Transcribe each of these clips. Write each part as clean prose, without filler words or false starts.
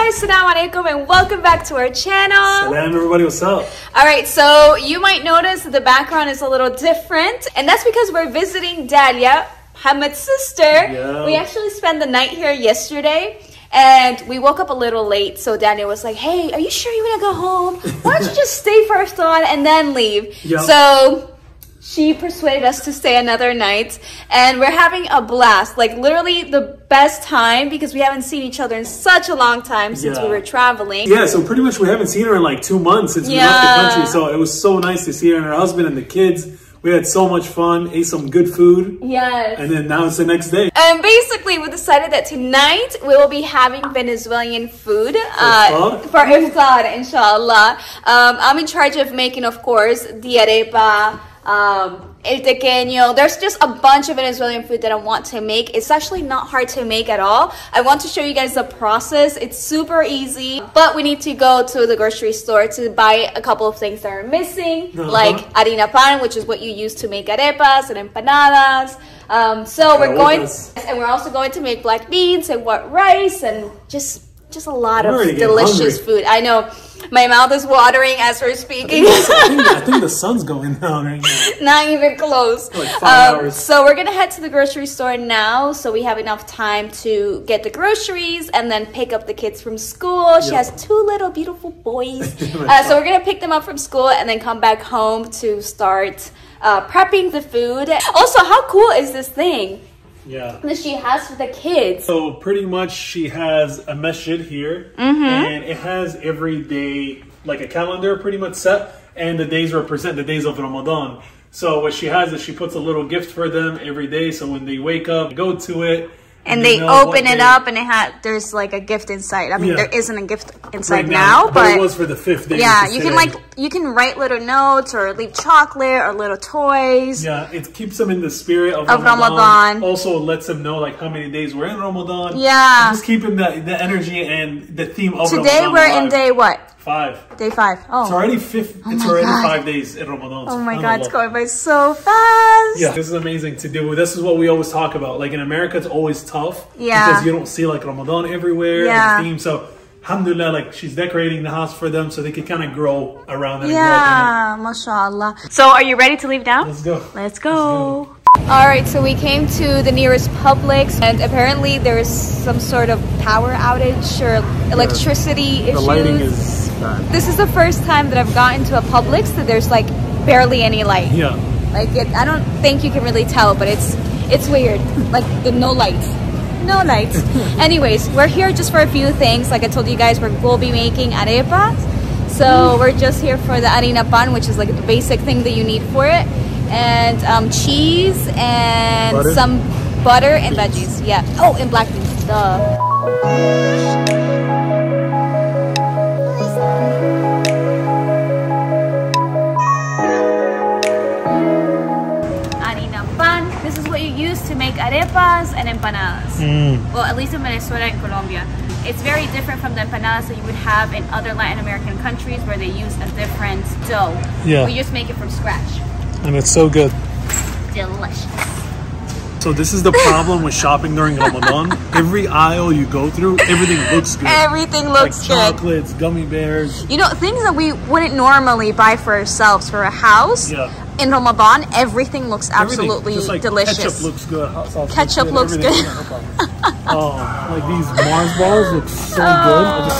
Assalamu alaikum and welcome back to our channel. Salam everybody, what's up? Alright, so you might notice the background is a little different, and that's because we're visiting Dalia, Mouhammad's sister. Yeah. We actually spent the night here yesterday and we woke up a little late, so Dalia was like, hey, are you sure you want to go home? Why don't you just stay first on and then leave? Yep. So she persuaded us to stay another night, and we're having a blast. Like literally the best time, because we haven't seen each other in such a long time since we were traveling. Yeah, so pretty much we haven't seen her in like 2 months since we left the country. So it was so nice to see her and her husband and the kids. We had so much fun, ate some good food. Yes. And then now it's the next day. And basically we decided that tonight we will be having Venezuelan food for Iftar, inshallah. I'm in charge of making, of course, the arepa, el tequeño. There's just a bunch of Venezuelan food that I want to make. It's actually not hard to make at all. I want to show you guys the process. It's super easy, but we need to go to the grocery store to buy a couple of things that are missing, like harina pan, which is what you use to make arepas and empanadas. So we're going, and we're also going to make black beans and white rice and just a lot of delicious food. I know. My mouth is watering as we're speaking. I think the sun's going down right now. Not even close. Like 5 hours. So we're going to head to the grocery store now, so we have enough time to get the groceries and then pick up the kids from school. She has 2 little beautiful boys. So we're going to pick them up from school and then come back home to start prepping the food. Also, how cool is this thing? Yeah, that she has for the kids. So pretty much she has a masjid here, and it has every day like a calendar pretty much set, and the days represent the days of Ramadan. So what she has is she puts a little gift for them every day, so when they wake up, go to it. And they open it up, and there's like a gift inside. I mean, there isn't a gift inside right now, but it was for the 5th day. Yeah, you can write little notes or leave chocolate or little toys. Yeah, it keeps them in the spirit of Ramadan. Also lets them know like how many days we're in Ramadan. Yeah, just keeping the energy and the theme of Today Ramadan. Today we're in day what? 5. Day 5. Oh, it's already 5th. It's already 5 days in Ramadan. Oh my God, it's going by so fast. Yeah, this is amazing to do. This is what we always talk about. Like in America, it's always tough. Yeah. Because you don't see like Ramadan everywhere. Yeah. And theme. So, alhamdulillah, like she's decorating the house for them so they can kind of grow around it. Yeah, mashallah. So, are you ready to leave now? Let's go. Let's go. All right, so we came to the nearest Publix, and apparently there's some sort of power outage or electricity issues. The lighting is bad. This is the first time that I've gotten to a Publix that there's like barely any light. Yeah. Like I don't think you can really tell, but it's weird. Like the no lights. No lights. Anyways, we're here just for a few things. Like I told you guys, we'll be making arepas. So we're just here for the harina pan, which is like the basic thing that you need for it. And cheese and some butter and veggies. Yeah. Oh, and black beans. Duh. Harina pan. This is what you use to make arepas and empanadas. Well, at least in Venezuela and Colombia. It's very different from the empanadas that you would have in other Latin American countries where they use a different dough. Yeah. We just make it from scratch. And it's so good. Delicious. So this is the problem with shopping during Ramadan. Every aisle you go through, everything looks good. Everything looks like good. Chocolates, gummy bears. You know, things that we wouldn't normally buy for ourselves for a house. Yeah. In Ramadan, everything looks absolutely just like delicious. Ketchup looks good. Hot sauce ketchup looks good. Oh, like these Mars bars look so good.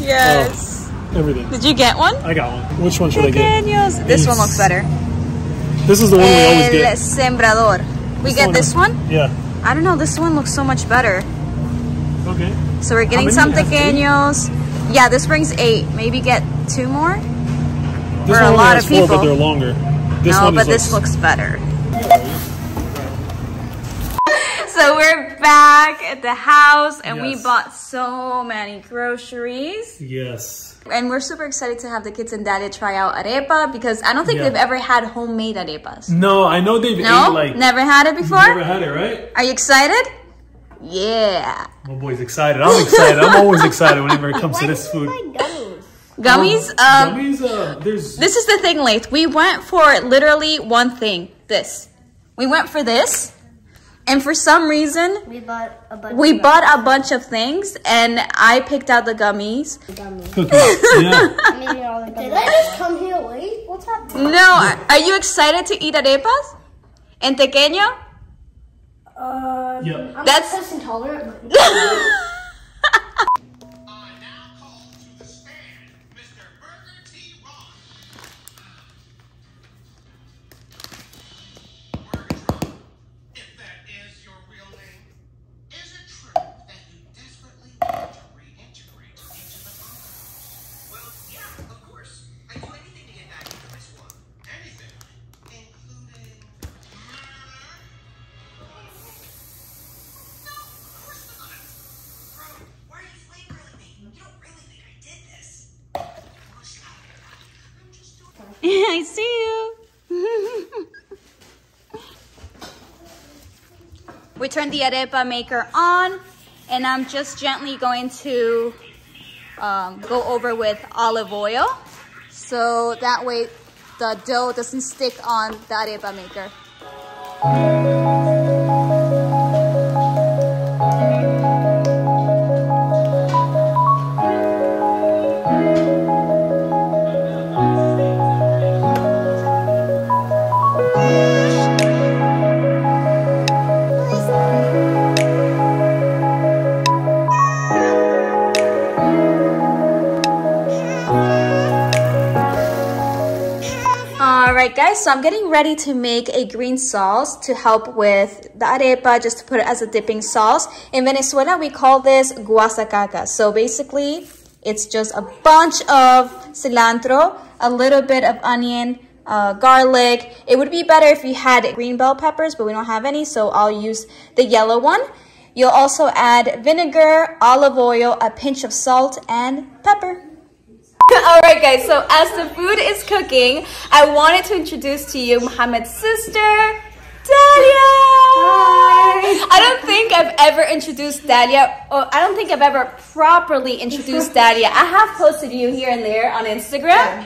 Yes. Everything. Did you get one? I got one. Which one should I get? This one looks better. This is the one we always get. El Sembrador. We get this one? Yeah. I don't know. This one looks so much better. Okay. So we're getting some tequeños. Yeah, this brings 8. Maybe get 2 more? For a lot of people. 4, but they're longer. No, but this looks better. So we're back at the house and we bought so many groceries. Yes. And we're super excited to have the kids and Dalia try out arepa because I don't think they've ever had homemade arepas. No, I know they've ate like... Never had it before? Never had it, right? Are you excited? Yeah. My boy's excited. I'm excited. I'm always excited whenever it comes to this food. Gummies? Gummies, This is the thing, Laith. We went for literally one thing. This. We went for this. And for some reason, we bought a bunch of things, and I picked out the gummies. Yeah. Did I just come here late? What's happening? No, are you excited to eat arepas? En pequeño? Yep. I'm That's lactose intolerant. I see you. We turned the arepa maker on, and I'm just gently going to go over with olive oil, so that way the dough doesn't stick on the arepa maker. Alright guys, so I'm getting ready to make a green sauce to help with the arepa, just to put it as a dipping sauce. In Venezuela, we call this guasacaca. So basically, it's just a bunch of cilantro, a little bit of onion, garlic. It would be better if you had green bell peppers, but we don't have any, so I'll use the yellow one. You'll also add vinegar, olive oil, a pinch of salt, and pepper. Alright guys, so as the food is cooking, I wanted to introduce to you Mouhammad's sister, Dalia! Hi! I don't think I've ever introduced Dalia, or I don't think I've ever properly introduced Dalia. I have posted you here and there on Instagram,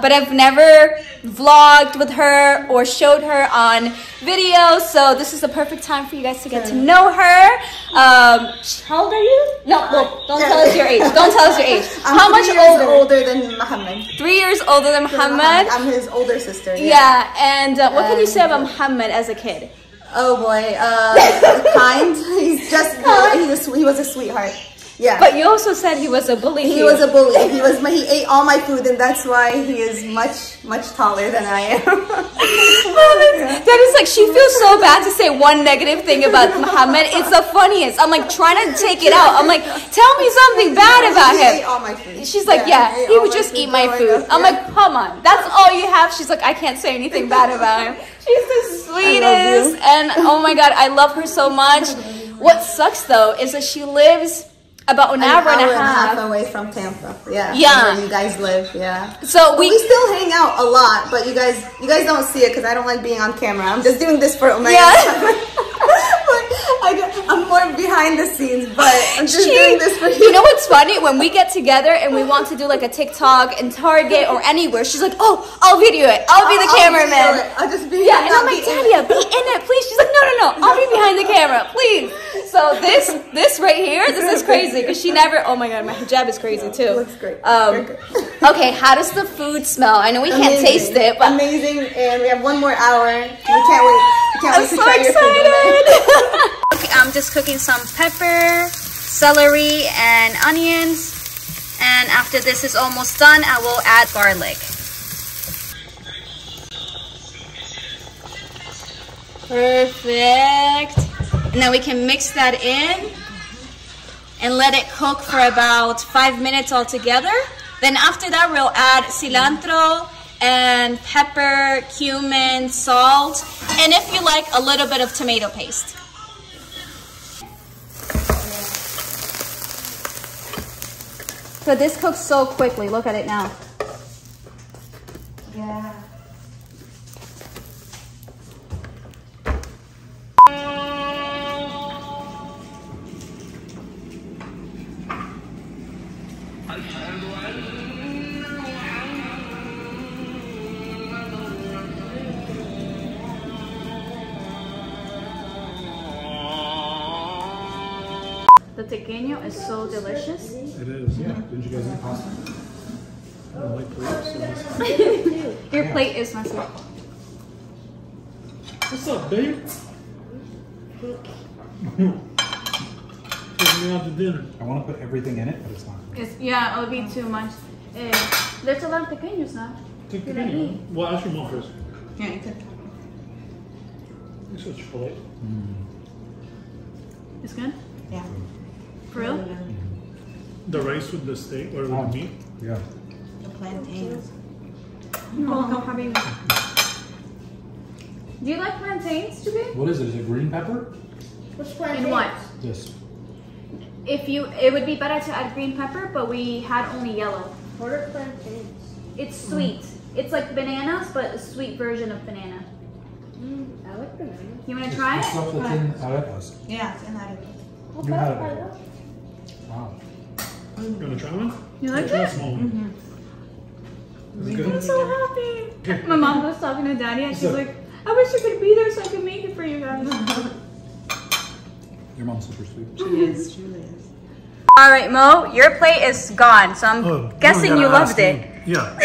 but I've never vlogged with her or showed her on video, so this is the perfect time for you guys to get to know her. How old are you? No, well, don't tell us your age. Don't tell us your age. How much older than Mouhammad? 3 years older than Mouhammad. I'm his older sister. Yeah, and what can you say about Mouhammad as a kid? Oh boy, kind. He's just he was a sweetheart. Yeah. But you also said he was a bully. He was a bully. He ate all my food, and that's why he is much taller than I am. That is like, she feels so bad to say one negative thing about Mouhammad. It's the funniest. I'm like trying to take it out. I'm like, tell me something bad about him. He ate all my food. She's like, yeah, he would just eat my food. I'm like, come on, that's all you have? She's like, I can't say anything bad about him. She's the sweetest, and oh my god, I love her so much. What sucks though is that she lives about an hour and a half away from Tampa. Yeah. Yeah. Where you guys live. Yeah. So we still hang out a lot, but you guys don't see it because I don't like being on camera. I'm just doing this for Omaya. Yeah. I'm more behind the scenes, but I'm just doing this for you. You know what's funny? When we get together and we want to do like a TikTok in Target or anywhere, she's like, "Oh, I'll video it. I'll be the cameraman. I'll just be and I'm like, Dalia, be in it, please." She's like, "No, I'll be behind the camera, please." So this right here, this is crazy because she never. Oh my god, my hijab is crazy too. It looks great. Okay, how does the food smell? I know we can't taste it, but amazing, and we have 1 more hour. We can't wait. I'm so excited. Okay, I'm just cooking some pepper, celery, and onions. And after this is almost done, I will add garlic. Perfect. And then we can mix that in and let it cook for about 5 minutes altogether. Then after that, we'll add cilantro and pepper, cumin, salt, and if you like, a little bit of tomato paste. So this cooks so quickly. Look at it now. Yeah. The tequeño is so delicious. It is. Yeah. Didn't you guys eat pasta? I don't like plates. Your plate is messy. What's up, babe? Taking me out to dinner. I want to put everything in it, but it's not. Yeah, it would be too much. There's a lot of tequeños now. Take the menu. Well, ask your mom first. Yeah, you could. It's such a plate. It's good? Yeah. For real? The rice with the steak or with the meat. Yeah. The plantains. Oh, do you like plantains, Jabin? What is it? Is it green pepper? Which plantains? In what? This. It would be better to add green pepper, but we had only yellow. What are plantains? It's sweet. It's like bananas, but a sweet version of banana. I like bananas. You want to try The it? stuff that's in Arepas. Yeah, it's in that. You had it before. Wow. You want to try one? You like Try a it? small one. Is it I'm good? so happy. My mom was talking to Daddy, and she's like, "I wish you could be there so I could make it for you guys." Your mom's super sweet. She is. She really is. All right, Mo, your plate is gone, so I'm guessing you loved it. Yeah.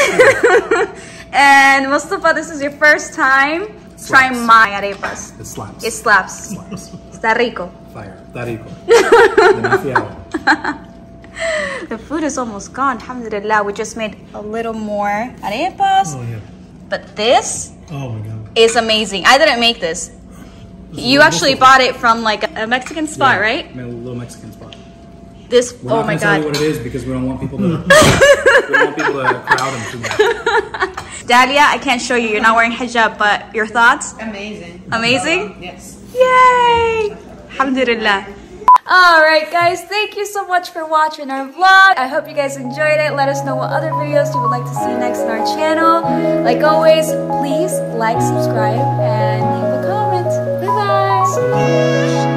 And Mustafa, this is your first time trying my arepas. It slaps. It slaps. Está rico. Fire. Está rico. Demasiado. The food is almost gone. Alhamdulillah, we just made a little more arepas. Oh, yeah. But this Oh, my God. is amazing. I didn't make this. You actually bought it from like a Mexican spot, Yeah, right? made a little Mexican spot. This, We're oh not my gonna tell you God. what it is because we don't want people to. we don't want people to crowd them too much. Dalia, I can't show you. You're not wearing hijab, but your thoughts? Amazing. Amazing? Yes. Yay! Alhamdulillah. Alright guys, thank you so much for watching our vlog. I hope you guys enjoyed it. Let us know what other videos you would like to see next in our channel. Like always, please like, subscribe, and leave a comment. Bye bye!